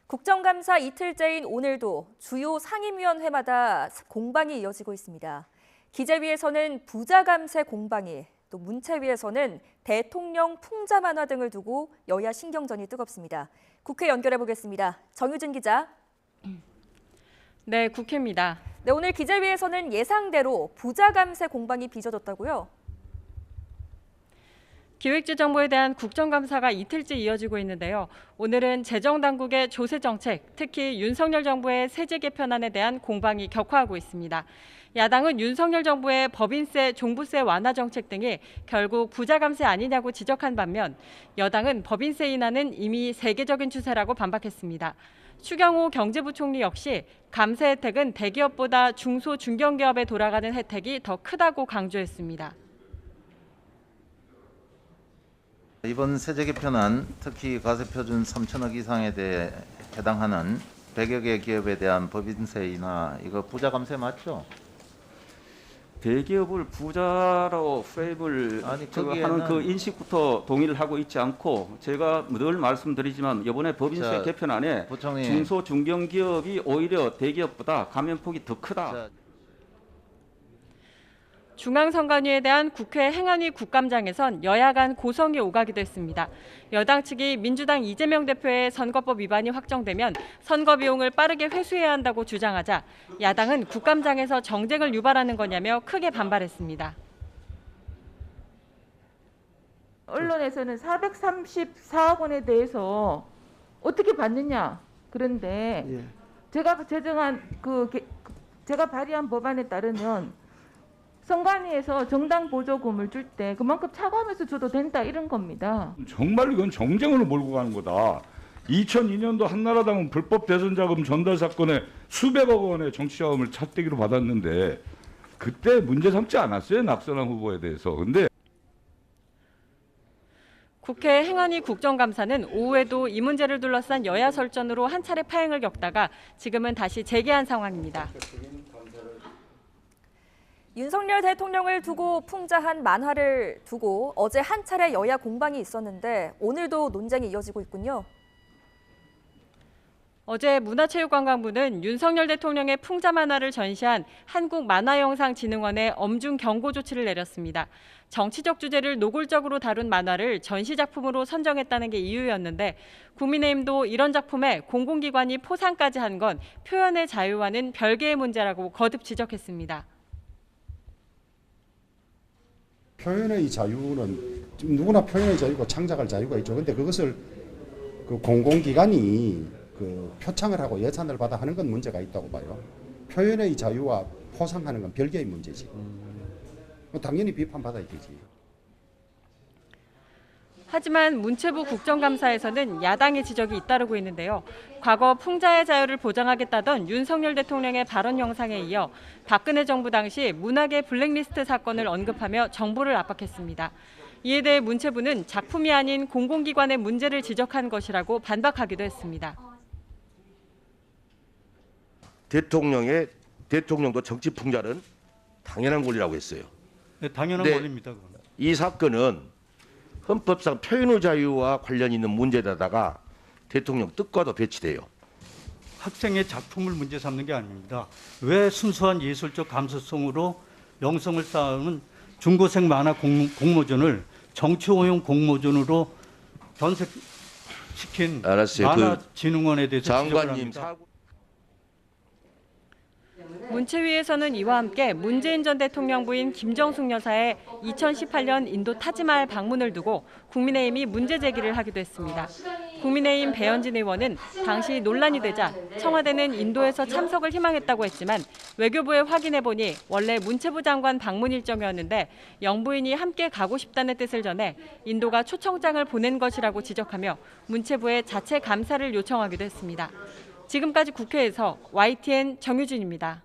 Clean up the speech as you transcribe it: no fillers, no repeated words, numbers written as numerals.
국정감사 이틀째인 오늘도 주요 상임위원회마다 공방이 이어지고 있습니다. 기재위에서는 부자감세 공방이, 또 문체위에서는 대통령 풍자 만화 등을 두고 여야 신경전이 뜨겁습니다. 국회 연결해 보겠습니다. 정유진 기자. 네, 국회입니다. 네, 오늘 기재위에서는 예상대로 부자감세 공방이 빚어졌다고요? 기획재정부에 대한 국정감사가 이틀째 이어지고 있는데요. 오늘은 재정당국의 조세정책, 특히 윤석열 정부의 세제 개편안에 대한 공방이 격화하고 있습니다. 야당은 윤석열 정부의 법인세, 종부세 완화 정책 등이 결국 부자감세 아니냐고 지적한 반면 여당은 법인세 인하는 이미 세계적인 추세라고 반박했습니다. 추경호 경제부총리 역시 감세 혜택은 대기업보다 중소, 중견기업에 돌아가는 혜택이 더 크다고 강조했습니다. 이번 세제 개편안, 특히 과세표준 3천억 이상에 대해 해당하는 100여 개 기업에 대한 법인세 인하, 이거 부자 감세 맞죠? 대기업을 부자로 프레임을 하는 그 인식부터 동의를 하고 있지 않고, 제가 늘 말씀드리지만 이번에 법인세 개편안에 부총리, 중소 중견기업이 오히려 대기업보다 감면폭이 더 크다. 중앙선관위에 대한 국회 행안위 국감장에선 여야 간 고성이 오가기도 했습니다. 여당 측이 민주당 이재명 대표의 선거법 위반이 확정되면 선거 비용을 빠르게 회수해야 한다고 주장하자 야당은 국감장에서 정쟁을 유발하는 거냐며 크게 반발했습니다. 언론에서는 434억 원에 대해서 어떻게 받느냐. 그런데 제가 제가 발의한 법안에 따르면 선관위에서 정당 보조금을 줄 때 그만큼 차감해서 줘도 된다, 이런 겁니다. 정말 이건 정쟁으로 몰고 가는 거다. 2002년도 한나라당은 불법 대선 자금 전달 사건에 수백억 원의 정치자금을 차떼기로 받았는데 그때 문제 삼지 않았어요, 낙선한 후보에 대해서. 근데 국회 행안위 국정감사는 오후에도 이 문제를 둘러싼 여야 설전으로 한 차례 파행을 겪다가 지금은 다시 재개한 상황입니다. 윤석열 대통령을 두고 풍자한 만화를 두고 어제 한 차례 여야 공방이 있었는데 오늘도 논쟁이 이어지고 있군요. 어제 문화체육관광부는 윤석열 대통령의 풍자 만화를 전시한 한국만화영상진흥원에 엄중 경고 조치를 내렸습니다. 정치적 주제를 노골적으로 다룬 만화를 전시작품으로 선정했다는 게 이유였는데 국민의힘도 이런 작품에 공공기관이 포상까지 한 건 표현의 자유와는 별개의 문제라고 거듭 지적했습니다. 표현의 자유는 누구나 표현의 자유고 창작할 자유가 있죠. 근데 그것을 그 공공기관이 그 표창을 하고 예산을 받아 하는 건 문제가 있다고 봐요. 표현의 자유와 포상하는 건 별개의 문제지. 당연히 비판받아야 되지. 하지만 문체부 국정감사에서는 야당의 지적이 잇따르고 있는데요. 과거 풍자의 자유를 보장하겠다던 윤석열 대통령의 발언 영상에 이어 박근혜 정부 당시 문학의 블랙리스트 사건을 언급하며 정부를 압박했습니다. 이에 대해 문체부는 작품이 아닌 공공기관의 문제를 지적한 것이라고 반박하기도 했습니다. 대통령도 정치 풍자는 당연한 권리라고 했어요. 네, 당연한 권리입니다. 그건. 이 사건은 헌법상 표현의 자유와 관련 있는 문제에다가 대통령 뜻과도 배치돼요. 학생의 작품을 문제 삼는 게 아닙니다. 왜 순수한 예술적 감수성으로 영성을 쌓은 중고생 만화 공모전을 정치호용 공모전으로 변색시킨 만화진흥원에 대해서 장관님 지적을 합니다. 문체위에서는 이와 함께 문재인 전 대통령 부인 김정숙 여사의 2018년 인도 타지마할 방문을 두고 국민의힘이 문제 제기를 하기도 했습니다. 국민의힘 배현진 의원은 당시 논란이 되자 청와대는 인도에서 참석을 희망했다고 했지만 외교부에 확인해보니 원래 문체부 장관 방문 일정이었는데 영부인이 함께 가고 싶다는 뜻을 전해 인도가 초청장을 보낸 것이라고 지적하며 문체부에 자체 감사를 요청하기도 했습니다. 지금까지 국회에서 YTN 정유진입니다.